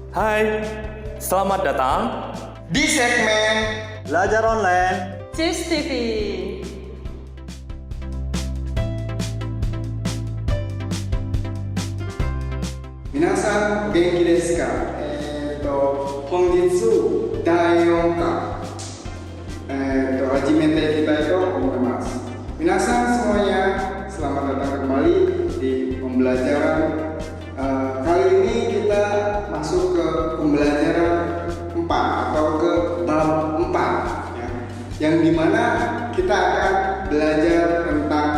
Hai, selamat datang di segmen Belajar online. CIS TV. Minasan genki desu ka? 本日第4課始めていきたいと思います。Minasan semuanya, selamat datang kembali di pembelajaran. Kali ini kita masuk ke pembelajaran 4 atau ke bab 4 ya. Yang dimana kita akan belajar tentang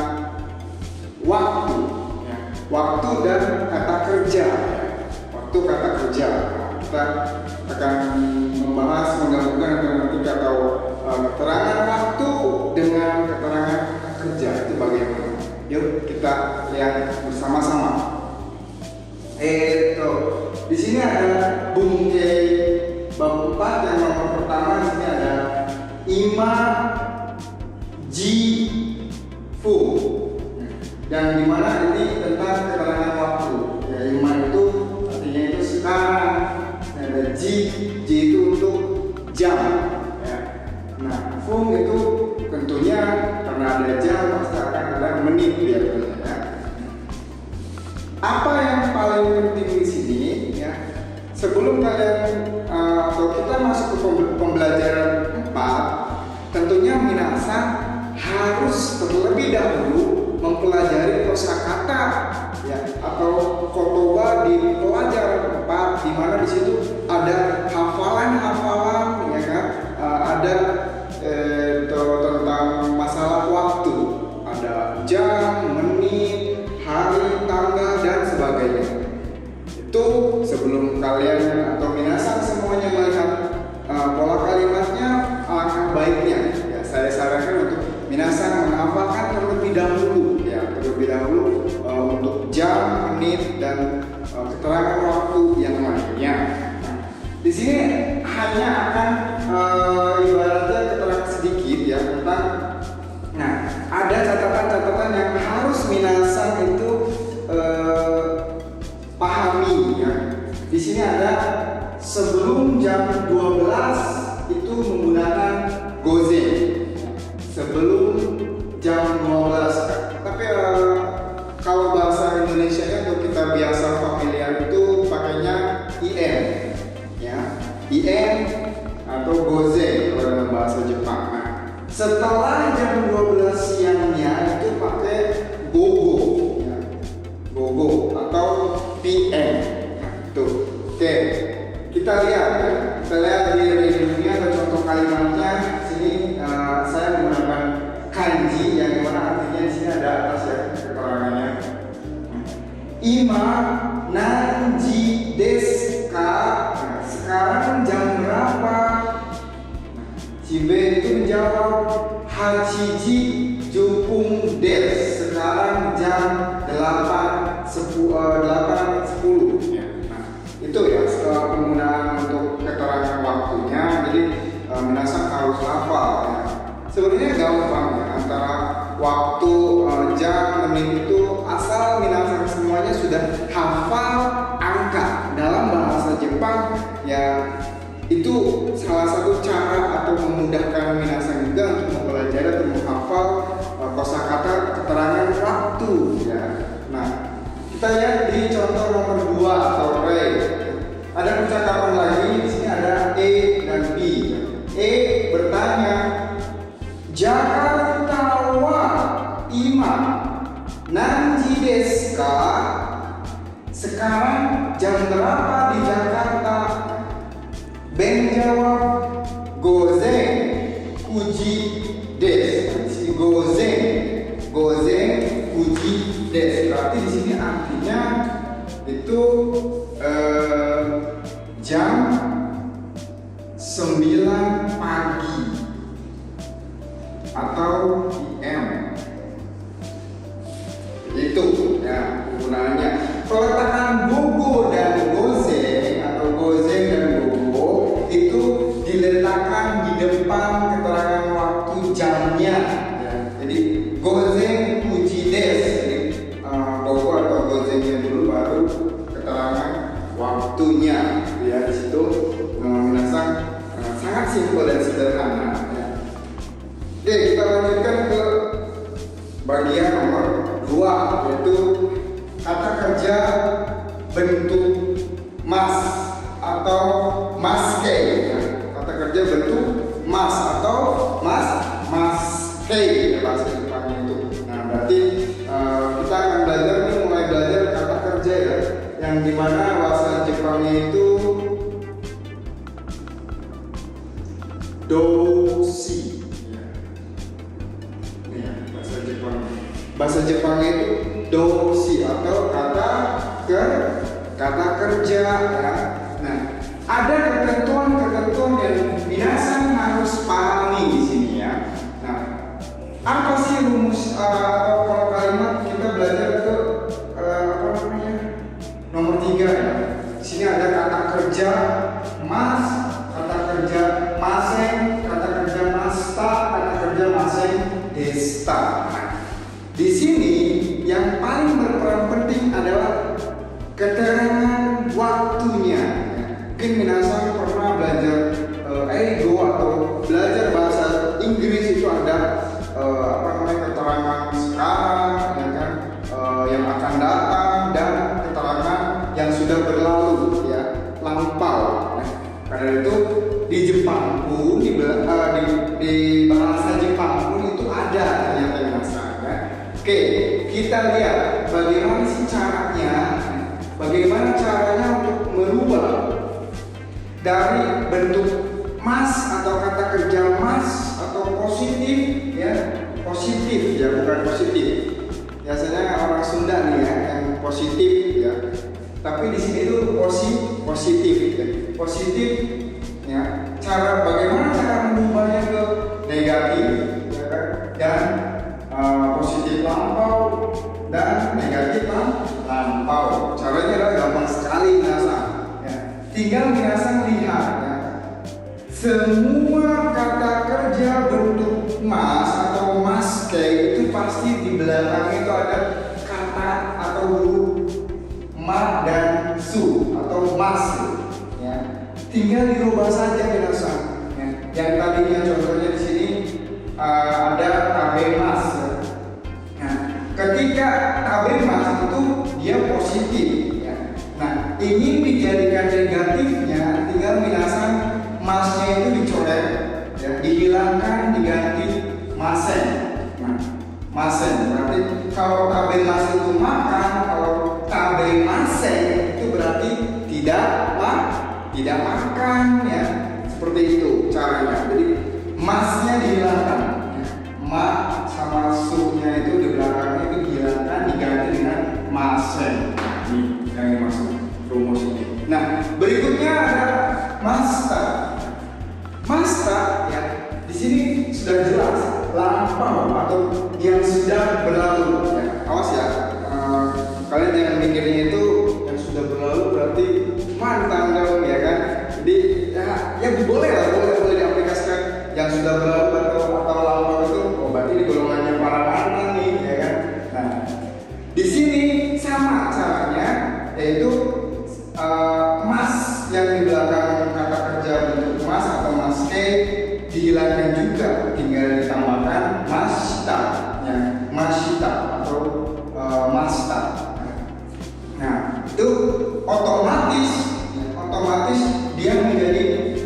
waktu ya. Waktu dan kata kerja ya. Waktu kata kerja. Kita akan membahas menggabungkan gramatika atau keterangan waktu dengan keterangan kata kerja itu bagaimana. Yuk kita lihat bersama-sama. Di sini ada bungkei bab 4 yang nomor pertama. Di sini ada ima ji fu, yang dimana ini tentang keterangan waktu. Ya, ima itu artinya itu sekarang. Ada ji itu untuk jam. Ya. Nah, fu itu tentunya karena ada jam pasti akan ada menit biasanya. Ya. Apa yang paling penting di sini ya, sebelum kalian atau kita masuk ke pembelajaran 4, tentunya minasan harus terlebih dahulu mempelajari kosakata ya, atau kotoba di pelajaran 4, di mana di situ ada hafalan-hafalan ya kan, ada tentang masalah waktu, ada jam, menit, hari, tanggal dan sebagainya. Itu sebelum kalian atau minasan semuanya melihat pola kalimatnya, alangkah baiknya ya saya sarankan untuk minasan menghafalkan terlebih dahulu ya, untuk jam, menit dan keterangan waktu yang lainnya. Nah, di sini hanya akan ibaratnya keterangan sedikit ya tentang. Nah, ada catatan-catatan yang harus minasan itu pahami ya. Di sini ada sebelum jam 12 itu menggunakan gozen. Sebelum jam 12. Tapi kalau bahasa Indonesianya atau kita biasa familiar itu pakainya IM ya. IM atau gozen kalau dalam bahasa Jepang. Nah, setelah jam 12 siangnya itu pakai gogo ya. Gogo atau PM. Nah, itu. Oke. Kita lihat ya. Kita lihat di ini ada contoh kalimatnya. Sini saya menggunakan kanji yang dimana artinya di sini ada atas ya keterangannya. Ima nanji desu ka? Nah, sekarang jam berapa? Si B itu menjawab hachiji jupung desu. Sekarang jam 8.10 ya. Nah, itu ya penggunaan untuk keterangan waktunya. Jadi minasan harus hafal ya. Sebenarnya gampang ya, antara waktu, jam, menit itu asal minasan semuanya sudah hafal angka. Dalam bahasa Jepang ya, itu salah satu cara atau memudahkan minasan juga untuk mempelajari atau menghafal kosakata keterangan waktu ya. Nah, kita lihat di contoh nomor 2 atau re. Ada percakapan lagi. Di sini ada E dan B. E bertanya, Jakarta wa ima nanji desu ka? Sekarang jam berapa di Jakarta? Ben jawab gozen uji desu. Gozen uji desu. Berarti di sini artinya itu jam 9 pagi atau PM. Itu ya penggunaannya. Peletakan gogo dan gozen atau gozen dan gogo itu diletakkan di depan keterangan waktu jamnya ya. Jadi gozen uji desu. Jadi gogo atau gozennya dulu baru keterangan waktunya ya. bagian nomor 2, yaitu kata kerja bentuk mas atau maske. Kata kerja bentuk mas atau maske bahasa Jepangnya itu. Nah, berarti kita akan mulai belajar kata kerja ya, yang dimana bahasa Jepangnya itu doshi. Ya, bahasa Jepangnya itu doshi atau kata kerja ya. Nah, ada ketentuan yang minasan harus pahami di sini ya. Nah, apa sih rumus atau kalau kalimat kita belajar ke nomor 3 ya. Di sini ada kata kerja mas, kata kerja maseng, kata kerja masta, kata kerja maseng desta. Nah, di sini yang paling berperan penting adalah keterangan waktunya. Mungkin minasan pernah belajar ego atau belajar bahasa Inggris itu ada keterangan sekarang ya kan, yang akan datang dan keterangan yang sudah berlalu ya, lampau. Nah, karena itu di Jepang pun di bahasa Jepang pun itu ada ternyata minasan ya. Oke, kita lihat bagaimana sih caranya. Bagaimana caranya untuk merubah dari bentuk mas atau kata kerja mas atau positif ya, bukan positif. Biasanya orang Sunda nih ya yang positif ya. Tapi di sini itu positif ya. Positif ya. Bagaimana cara mengubahnya ke negatif ya kan? Dan positif lampau dan negatif lampau. Caranya adalah gampang sekali minasan ya. Tinggal minasan lihat ya. Semua kata kerja bentuk mas atau maske itu pasti di belakang itu ada kata atau huruf ma dan su atau mas ya. Tinggal dirubah saja minasan ya. Yang tadinya contohnya di sini ada tabemas ya. Nah, ketika tabemas itu dia positif ya. Nah, ingin dijadikan negatifnya, tinggal minasan masnya itu dicoret ya, dihilangkan, diganti masen. Nah, masen berarti kalau tabemas itu makan, kalau tabemasen itu berarti tidak makan ya. Seperti itu caranya. Jadi masnya dihilangkan ya. Ma sama su-nya itu di belakangnya itu dihilangkan, diganti dengan masen. Ini yang dimaksud rumus ini. Nah, berikutnya ada masta. Masta ya, di sini sudah jelas lampau atau yang sudah berlalu ya. Awas ya, kalian jangan mikirnya itu yang sudah berlalu berarti mantan dong ya kan. Jadi ya boleh lah, boleh diaplikasikan yang sudah berlalu atau lampau itu. Oh, berarti di golongannya para mantan nih ya kan. Nah, di sini sama caranya, yaitu mas yang di belakang kata kerja bentuk mas atau maske dihilangkan juga, tinggal ditambahkan mashita ya, mashita atau masta. Nah, itu otomatis dia menjadi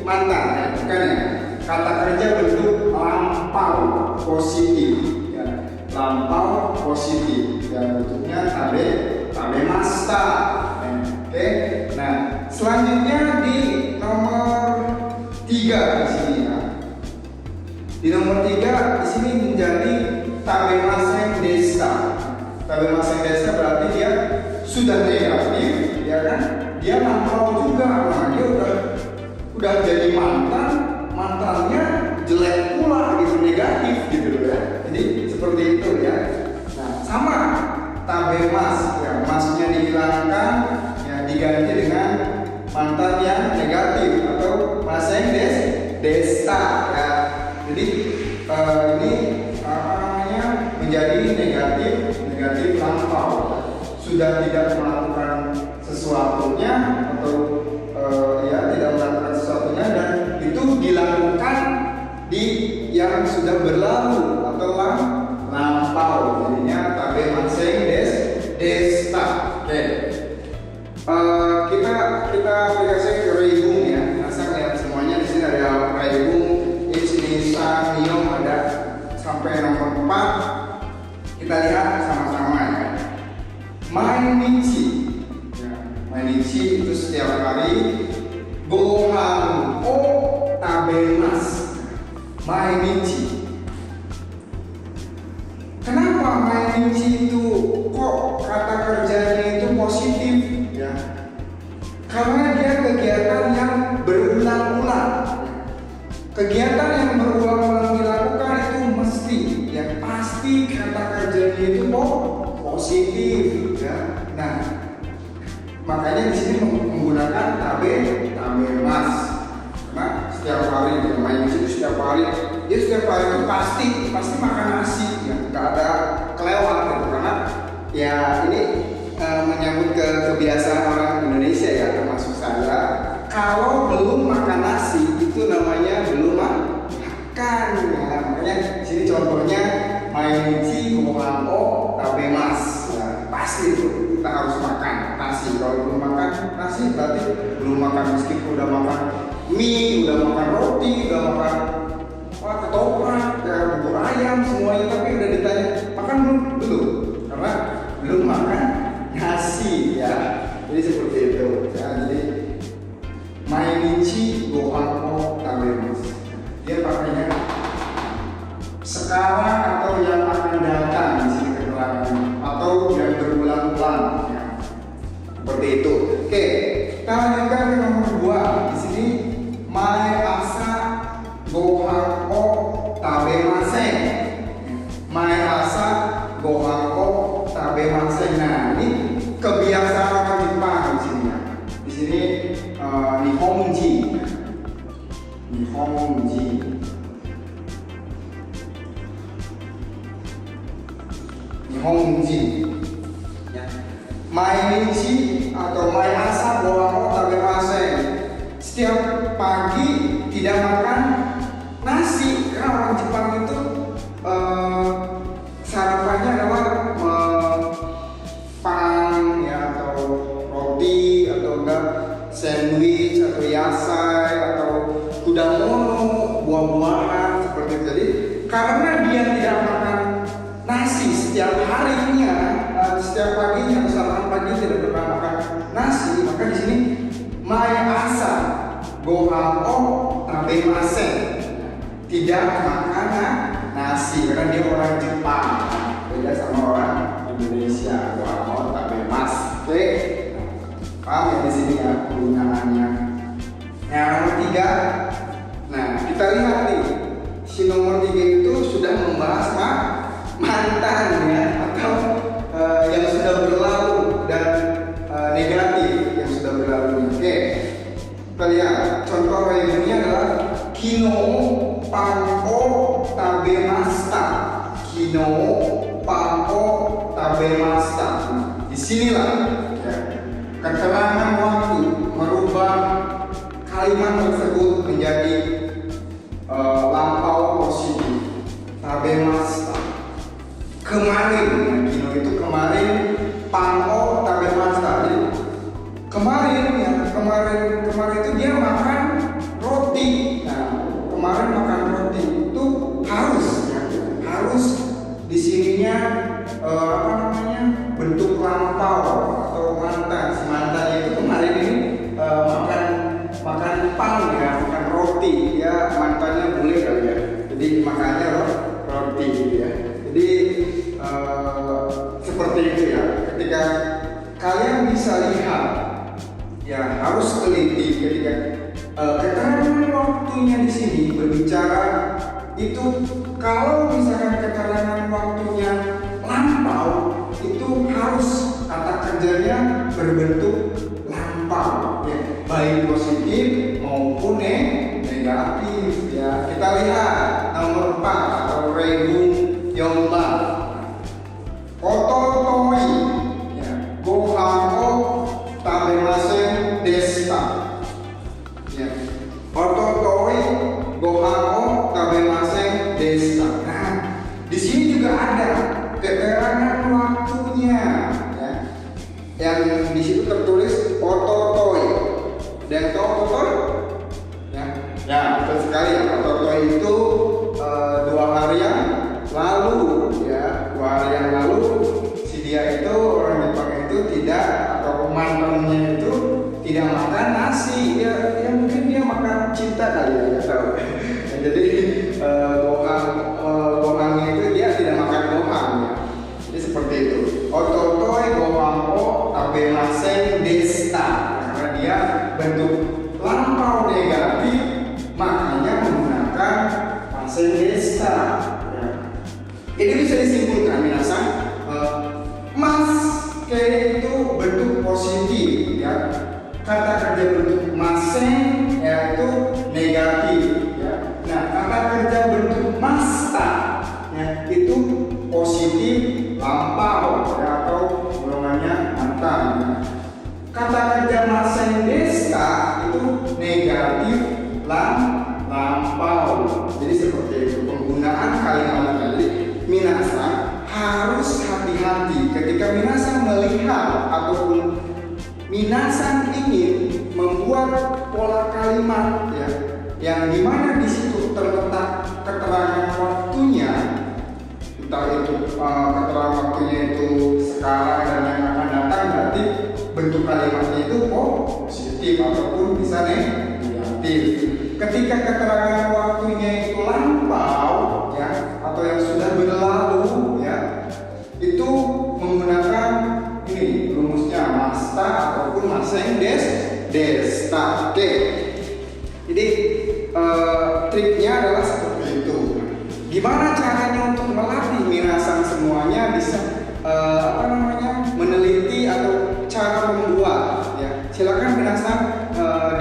mantan ya, bukan ya. Kata kerja bentuk lampau positif ya, lampau positif ya, bentuknya tabemasta. Oke. Nah, selanjutnya di nomor 3 di sini ya. Di nomor 3 di sini menjadi tabemasen desa. Tabemasen desa berarti dia sudah negatif ya kan? Dia lampau juga. Nah, dia udah jadi mantannya jelek pula gitu, negatif gitu ya. Jadi seperti itu ya. Nah, sama tabemas ya, masnya dihilangkan ya, diganti dengan mantan yang negatif atau maseng desta ya. Jadi ini menjadi negatif lampau, sudah tidak melakukan sesuatunya atau tidak melakukan sesuatunya, dan itu dilakukan di yang sudah berlalu atau lampau. Jadi nomor 4 kita lihat sama-sama ya. Mainichi. Ya, mainichi itu setiap hari. Gohan o tabemasu. Mainichi. Kenapa mainichi itu kok kata kerjanya itu positif ya? Karena dia kegiatan yang berulang-ulang. Kegiatan yang berulang-ulang dilakukan itu mesti, yang pasti kata kerjanya itu positif ya. Nah, makanya di sini menggunakan tabemas. Karena setiap hari main itu setiap hari, dia setiap hari itu pasti makan nasi ya, nggak ada kelewat gitu. Karena ya ini menyambut ke kebiasaan orang Indonesia ya, termasuk saya. Kalau belum makan nasi itu namanya belum makan ya. Makanya di sini contohnya mainichi gohan o tabemasu ya, pasti itu kita harus makan nasi. Kalau belum makan nasi berarti belum makan, meskipun udah makan mie, udah makan roti, udah makan ketoprak, ya, bubur ayam semuanya, tapi udah ditanya makan belum? Karena belum makan nasi ya. Jadi seperti itu ya. Jadi mainichi gohan o tabemasu, dia pakainya sekarang atau yang akan datang di sini keterangannya, atau yang berulang-ulang ya. Seperti itu. Oke, kita lanjutkan ke nomor 2. Di sini mae asa gohan o tabemasen. Mae asa gohan o tabemasen. Nah, ini kebiasaan orang Jepang di sini ya. Di sini Nihonji. Nihonji. Nihonji. Ya. Mainichi atau mae asa gohan o tabemasen. Setiap pagi tidak makan nasi, karena orang Jepang itu sarapannya adalah pan ya, atau roti, atau enggak sandwich, atau yasai, atau kudamono, buah-buahan seperti itu. Jadi karena dia tidak makan nasi setiap harinya, setiap paginya, sarapan pagi tidak pernah makan nasi, maka di sini mae asa gohan o tabemasen, tidak makan nasi, karena dia orang Jepang, beda sama orang Indonesia. Gohan o tabemasu. Oke, paham ya di sini ya penggunaannya. Yang nomor 3, nah kita lihat nih, si nomor 3 itu sudah membahas mantan ya, atau yang sudah berlalu dan negatif yang sudah berlalu. Oke, kita lihat contoh yang ini adalah kino pan o tabemashita. Kino pan o tabemashita. Nah, disinilah ya, keterangan waktu merubah kalimat tersebut menjadi lampau positif. Tabemashita, kemarin. Nah, kino itu kemarin, pan o tabemashita. Jadi kemarin ya, kemarin itu dia makan roti. Nah, kemarin makan roti itu harus ya, harus di sininya bentuk lampau atau mantan. Si mantannya itu kemarin ini makan pan ya, makan roti ya, mantannya boleh kali ya. Jadi makannya roti gitu ya. Jadi seperti itu ya. Ketika kalian bisa lihat ya, harus teliti ketika keterangan waktunya di sini berbicara itu. Kalau misalkan keterangan waktunya lampau, itu harus kata kerjanya berbentuk lampau ya, baik positif maupun negatif ya. Kita lihat nomor 4 atau Reigun Yomba. Ototoi ya, gohan o tabemasen deshita. Ya. Ototoi gohan o tabemasen deshita. Nah, di sini juga ada keterangan waktunya ya. Yang di situ tertulis ototoi. Dan ototoi ya, betul sekali ya. Ototoi itu 2 hari yang lalu tidak makan nasi, ya mungkin dia makan cinta kali ya, nggak tahu. Jadi gohangnya itu dia tidak makan gohang ya. Jadi seperti itu. Ototoy gohang tabe maseng desta, karena dia bentuk lampau negatif, makanya menggunakan maseng desta. Ya. Ini bisa disimpulkan minasan, mas kayak itu bentuk positif ya. Kata kerja bentuk maseng yaitu negatif ya. Nah, kata kerja bentuk masta ya, itu positif lampau ya, atau golongannya mantan ya. Kata kerja maseng desta itu negatif lampau. Jadi seperti itu penggunaan kalimat tadi. Minasan harus hati-hati ketika minasan melihat ataupun minasan ingin membuat pola kalimat ya, yang dimana di situ terletak keterangan waktunya, entah itu keterangan waktunya itu sekarang dan yang akan datang, berarti bentuk kalimatnya itu positif ataupun bisa negatif. Ketika keterangan waktunya itu lampau ya, atau yang sudah berlalu ya, itu menggunakan ini rumusnya masta ataupun maseng desta. Oke. Jadi triknya adalah seperti itu. Gimana caranya untuk melatih minasan semuanya bisa meneliti atau cara membuat ya. Silakan minasan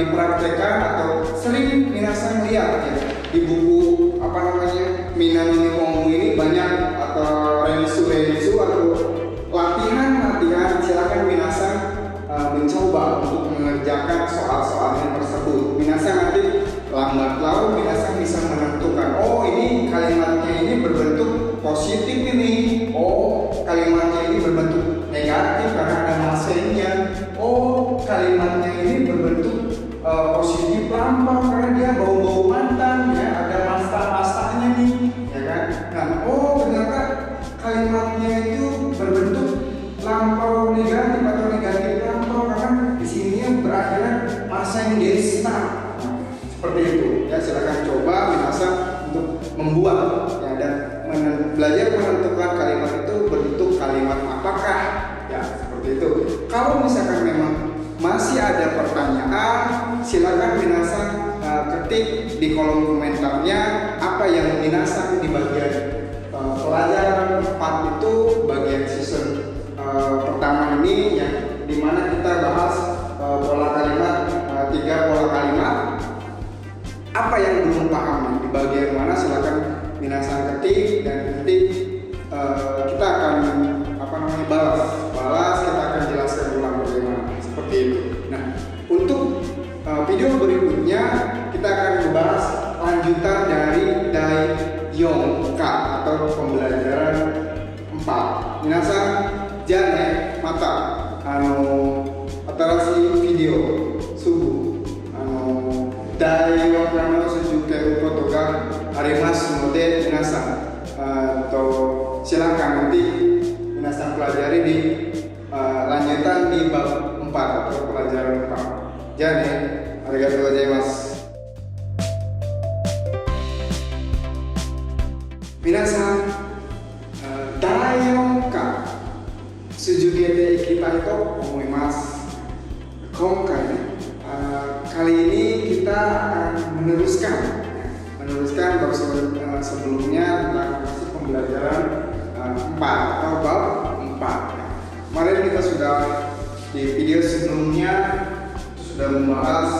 dipraktekkan atau sering minasan lihat ya di buku Minano Nihongo ini banyak atau rensu atau latihan. Silakan minasan mencoba untuk mengerjakan soal-soalnya tersebut. Minasan nanti lambat laun minasan bisa menentukan, oh ini kalimatnya ini berbentuk positif ini, oh kalimatnya ini berbentuk negatif karena ada masenya, oh kalimatnya ini berbentuk positif lampau karena dia bau-bau mantan ya, ada masta-mastanya nih ya kan. Nah, oh ternyata kalimatnya itu berbentuk lampau negatif atau negatif lampau karena di sininya berakhirnya maseng desta. Seperti itu ya, silakan coba minasan untuk membuat ya, dan belajar menentukan kalimat itu bentuk kalimat apakah ya, seperti itu. Kalau misalkan memang masih ada pertanyaan, silakan minasan ketik di kolom komentarnya apa yang minasan di bagian pelajaran 4 itu, bagian season pertama ini yang dimana kita bahas pola kalimat, 3 pola kalimat. Apa yang belum paham di bagian mana, silakan minasan ketik dan nanti kita akan balas, kita akan jelaskan ulang bagaimana seperti itu. Nah, untuk video berikutnya kita akan membahas lanjutan dari Daiyonka atau pembelajaran 4. Minasan jane mata atarashii video subu Daiyonka no sujuke koto ga arimasu node minasan silakan nanti minasan pelajari di lanjutan di bab 4 atau pelajaran 4. Jadi, arigatou gozaimasu. Minasan, Daiyonka sujugete ikitai to omoimasu. Kali ini kita akan meneruskan bab sebelumnya tentang pembelajaran 4 atau bab 4. Kemarin kita sudah di video sebelumnya sudah membahas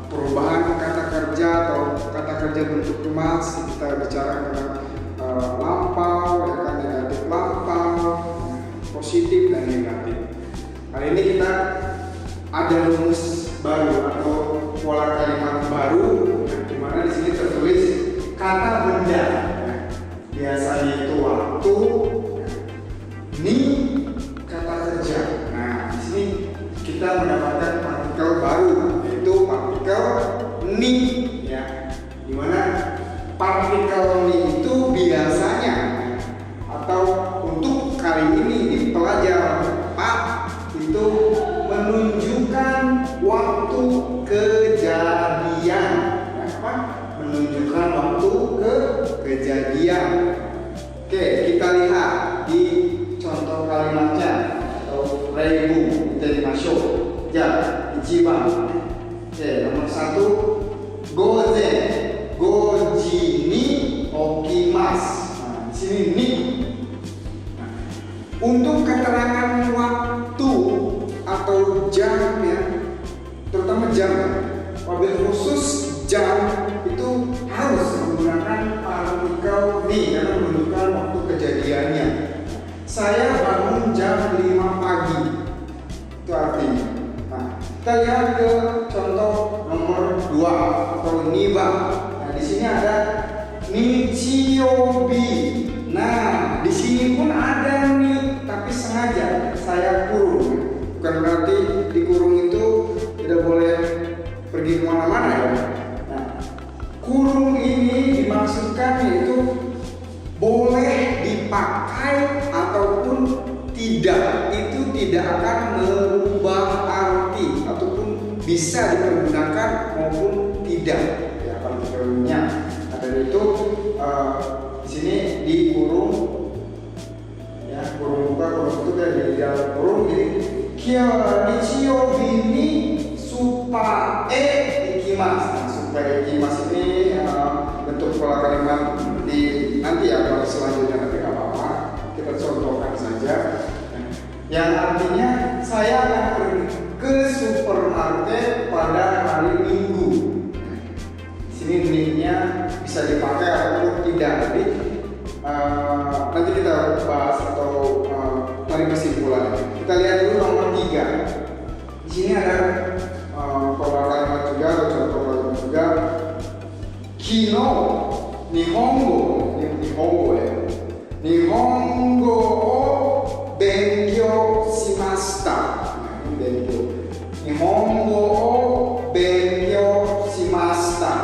perubahan kata kerja atau kata kerja bentuk emas. Kita bicara tentang lampau, ya kan, negatif lampau, positif dan negatif. Kali ini kita ada rumus baru atau pola kalimat baru, di mana di sini tertulis kata benda. Biasanya itu waktu, ni kata kerja. Nah, di sini kita mendapatkan partikel baru, yaitu partikel ni ya. Di mana partikel ni itu biasanya atau untuk kali ini di pelajaran 4 itu menunjukkan kita lihat di contoh kalimatnya atau reibu itaimasho. Ya, ichiban. Oke, nomor 1 gozen goji ni okimasu. Nah, di sini ni. Nah, untuk keterangan waktu atau jam ya, terutama jam, wabil khusus jam itu harus menggunakan partikel ni karena menunjukkan waktu kejadiannya. Saya bangun jam 5 pagi, itu artinya. Nah, kita lihat ke contoh nomor 2 atau niba. Nah, di sini ada nichiyobi. Nah, di sini pun ada ni, tapi sengaja saya kurung. Bukan berarti dikurung itu tidak boleh pergi kemana-mana ya. Nah, kurung ini dimaksudkan yaitu boleh dipakai ataupun tidak. Itu tidak akan merubah arti ataupun bisa dipergunakan maupun tidak ya partikelnya. Nah, dari itu di sini dikurung ya, kurung buka kurung tutup ya, di dalam kurung. Jadi kia nichiyobi ni supae ikimasu. Nah, supae ikimasu ini bentuk pola kalimat di nanti ya kalau selanjutnya, tapi nggak apa-apa, kita contohkan saja. Yang artinya saya akan pergi ke supermarket pada hari Minggu. Di sini ni-nya bisa dipakai ataupun tidak. Jadi nanti kita bahas atau tarik kesimpulan. Kita lihat dulu nomor 3. Di sini ada pola kalimat juga atau contoh kalimat juga. Kino Nihongo ya. Nihongo o benkyou shimashita. Nah, ini benkyou. Nihongo o benkyou shimashita.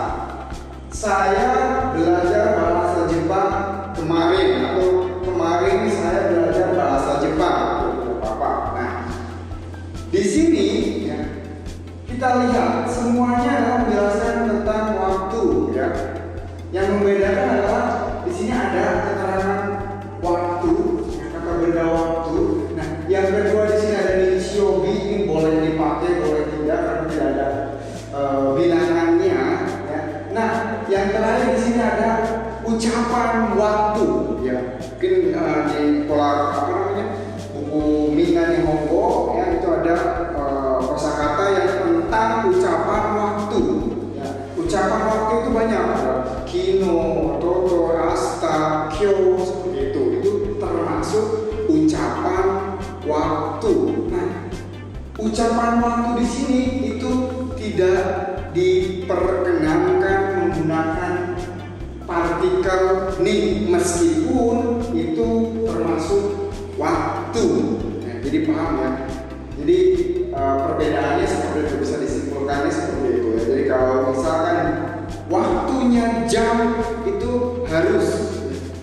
Saya belajar bahasa Jepang kemarin, atau kemarin saya belajar bahasa Jepang. Tidak apa-apa. Nah, di sini ya, kita lihat semuanya adalah menjelaskan tentang waktu ya. Yang membedakan adalah di sini ada keterangan waktu, kata benda waktu. Nah, yang kedua di sini ada nichiyobi, ini boleh dipakai, boleh tidak karena tidak ada bilangannya. Ya. Nah, yang terakhir di sini ada ucapan waktu. Ya, mungkin di pola apa namanya buku Minna Nihongo ya, itu ada kosakata yang tentang ucapan waktu. Ya, ucapan waktu itu banyak. Kino, toto, asta, kyo, seperti itu. Itu termasuk ucapan waktu. Nah, ucapan waktu di sini itu tidak diperkenankan menggunakan partikel ni, meskipun itu termasuk waktu. Nah, jadi paham ya. Jadi perbedaannya seperti itu, bisa disimpulkannya seperti itu ya. Jadi kalau misalkan waktunya jam itu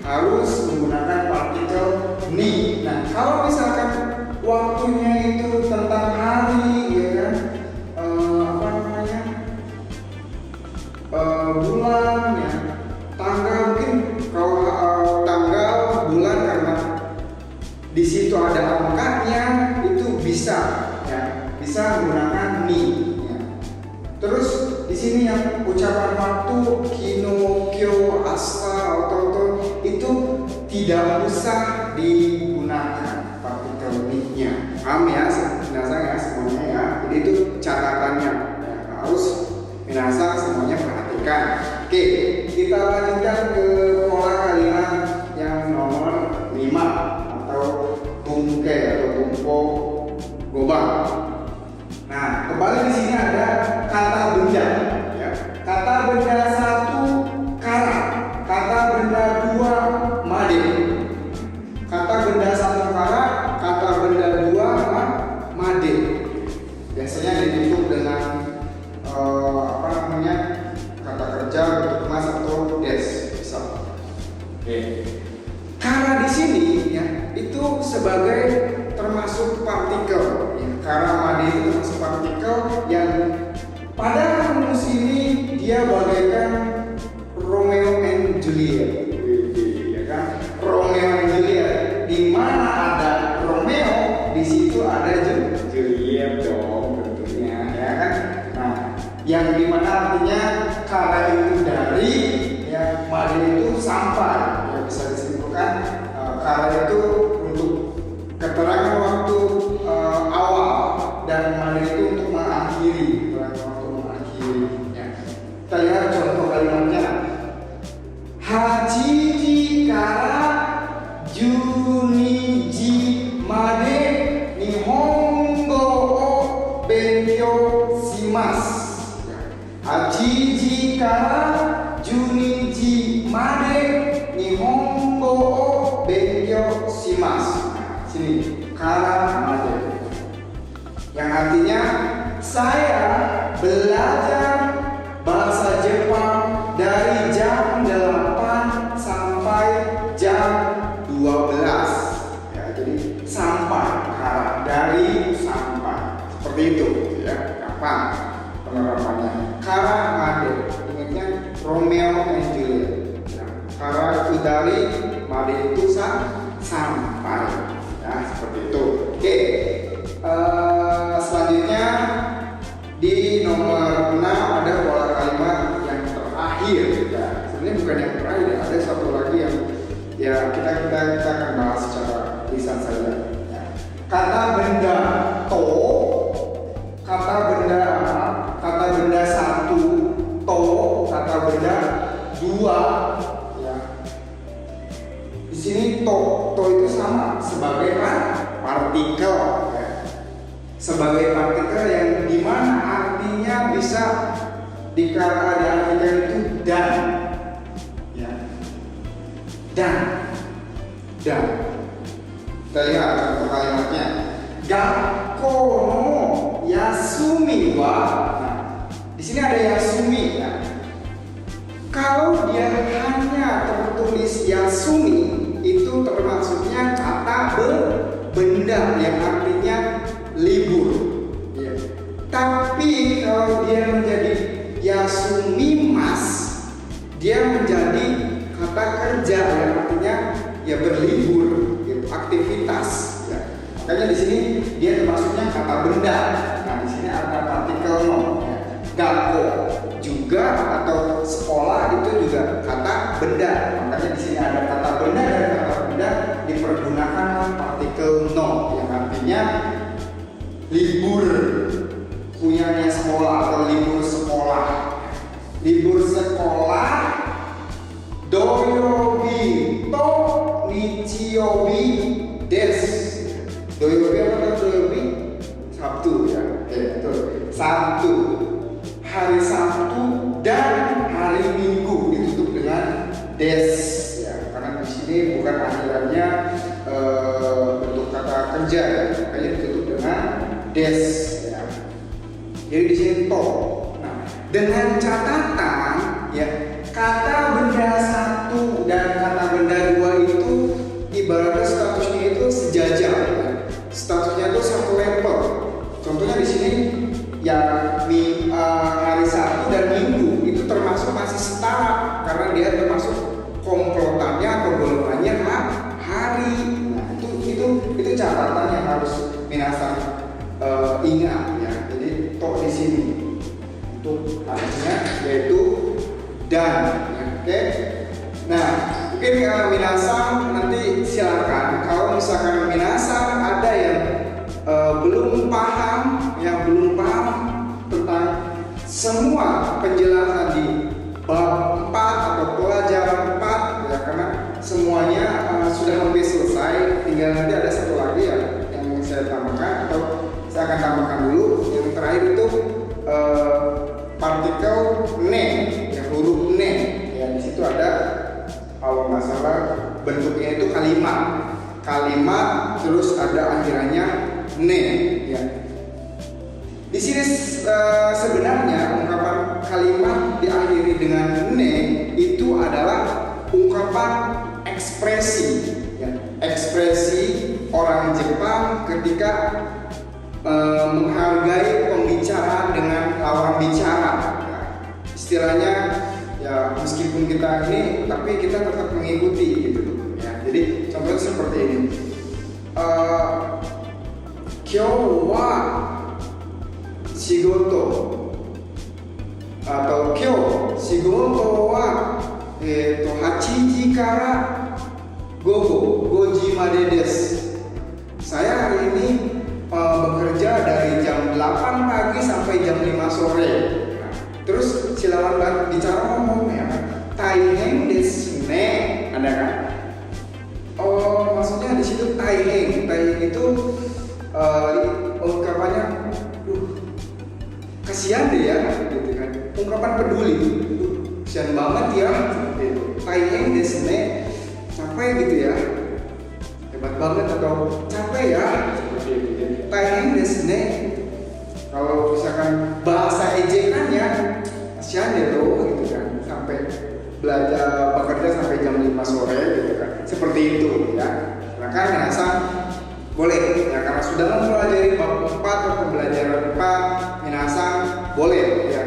harus menggunakan partikel ni. Nah, kalau misalkan waktunya itu tentang hari ya kan, apa namanya, bulan ya, tanggal, mungkin kalau tanggal, bulan karena di situ ada angkanya, itu bisa ya, bisa menggunakan ni ya. Terus di sini yang ucapan waktu kino, kyo, asta, ototo itu tidak usah digunakan partikel ni-nya. Paham ya, minasa ya semuanya ya. Jadi itu catatannya ya, harus minasa semuanya perhatikan. Oke, kita lanjutkan ke pola kalimat yang nomor 5 atau tungke atau tungko gobang. Nah, kembali di sini ada kata benda. Ya. Kata benda 1 kara, kata benda 2 made. Kata benda 1 kara, kata benda 2 made. Biasanya ditutup dengan apa namanya, kata kerja, bentuk mas atau des. Bisa. Oke. Kara di sini ya itu sebagai termasuk partikel. Karena made itu termasuk partikel yang pada rumus ini dia bagaikan Romeo and Juliet, ya kan? Romeo and kara juniji made nihongo o benkyou shimasu. Sini, kara made. Yang artinya saya belajar bahasa Jepang dari jam 8 sampai jam 12. Ya, jadi sampai, kara dari sampai. Seperti itu ya. Kapan penerapannya? Kara made. Ingatnya Romeo and Juliet. Ya, kara itu dari, made itu sampai. Ya, seperti itu. Oke. Selanjutnya di nomor 6 ada pola kalimat yang terakhir. Ya, sebenarnya bukan yang terakhir, ya. Ada satu lagi yang ya kita akan bahas secara lisan saja. Ya. Kata benda to, kata benda apa? Kata benda satu, to, kata benda dua. Ya. Di sini to itu sama sebagai partikel. Ya. Sebagai partikel yang dimana artinya bisa diartikan itu dan, ya, dan. Kita lihat contoh kalimatnya. Gakko no yasumi wa. Nah, di sini ada yasumi. Ya. Kalau dia hanya tertulis yasumi, itu termasuknya kata benda yang artinya libur. Ya. Tapi kalau dia menjadi yasumimas, dia menjadi kata kerja yang artinya ya berlibur, gitu, aktivitas. Ya. Makanya di sini dia termasuknya kata benda. Nah, di sini ada partikel no. Ya. Gakko juga atau sekolah itu juga kata benda. Makanya di sini ada kata benda dan kata benda dipergunakan partikel no yang artinya libur punyanya sekolah atau libur sekolah. Libur sekolah doyobi to nichiyobi desu. Doyobi apa? Doyobi Sabtu ya. Oke, betul. Sabtu. Hari Sabtu dan hari Minggu ditutup dengan des ya. Karena di sini bukan akhirannya bentuk kata kerja ya. Makanya ditutup dengan des ya. Jadi di sini to. Nah, dengan catatan ya, kata benda satu dan kata benda dua itu ibaratnya statusnya itu sejajar ya. Statusnya itu satu level. Contohnya di sini ya hari Sabtu dan Minggu itu termasuk masih setara karena dia termasuk komplotannya atau golongannya hari. Nah, itu catatan yang harus minasan ingat ya. Jadi to di sini untuk artinya yaitu dan ya, oke. Nah, mungkin minasan nanti silakan kalau misalkan minasan ada yang belum paham tentang semua penjelasan di bab 4 atau pelajaran 4 ya, karena semuanya sudah hampir selesai, tinggal nanti ada satu lagi ya yang saya tambahkan atau saya akan tambahkan dulu. Yang terakhir itu partikel ne, ya, huruf ne ya. Di situ ada kalau nggak salah bentuknya itu kalimat terus ada akhirannya ne ya. Di sini sebenarnya ungkapan kalimat diakhiri dengan ne itu adalah ungkapan ekspresi ya. Ekspresi orang Jepang ketika menghargai pembicaraan dengan lawan bicara ya. Istilahnya ya meskipun kita ini tapi kita tetap mengikuti gitu ya. Jadi contohnya seperti ini. Kyou wa shigoto atau kyou shigoto wa 8 ji kara gogo 5 ji made desu. Saya hari ini bekerja dari jam 8 pagi sampai jam 5 sore. Nah, terus si lawan bicara ngomong ya, taihen desu ne, ada kan? Oh, maksudnya di situ taihen itu ungkapannya, kasihan deh ya, gitu kan? Ungkapan peduli, kasihan banget ya seperti itu. Taiyeng desu ne, capek gitu ya, hebat banget atau capek ya seperti itu. Taiyeng desu ne, kalau misalkan bahasa ejekannya kasihan ya loh gitu kan, sampai belajar bekerja sampai jam 5 sore gitu kan, seperti itu ya. Maka minasan boleh ya, karena sudah mempelajari bab 4 atau pembelajaran 4, minasan boleh ya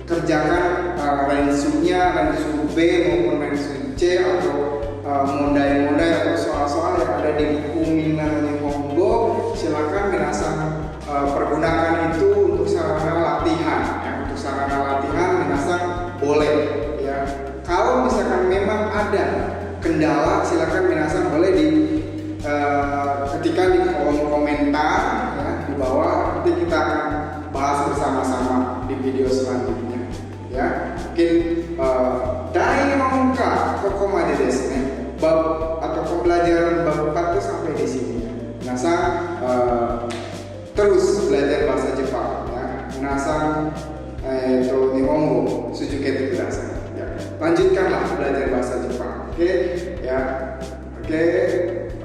kerjakan ransunya, ransu B maupun ransu C atau mondai-mondai atau soal-soal yang ada di buku Minnan Nihongo. Silakan minasan pergunakan itu untuk sarana latihan ya, untuk sarana latihan minasan boleh ya. Kalau misalkan memang ada kendala, silakan minasan boleh ketika di kolom komentar ya, di bawah, nanti kita akan bahas bersama-sama di video selanjutnya ya. Mungkin dari Nihonka kokomade desu ne, bab atau pembelajaran bab 4 itu sampai di sini. Minasan terus belajar bahasa Jepang ya. Minasan Nihongo sujukete kudasai ya. Lanjutkanlah belajar bahasa Jepang. Oke ya. Oke.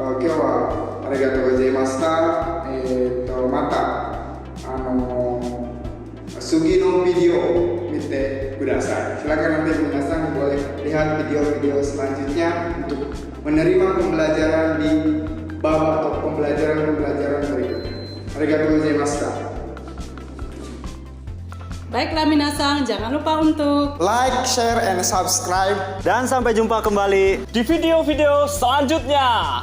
今日はありがとうございました。また次のビデオを見てください。Silakan nanti minasan boleh lihat video-video selanjutnya untuk menerima pembelajaran di bab atau pembelajaran berikutnya. Arigatou gozaimashita. Baiklah minasan, jangan lupa untuk Like, share, and subscribe. Dan sampai jumpa kembali Di video-video selanjutnya.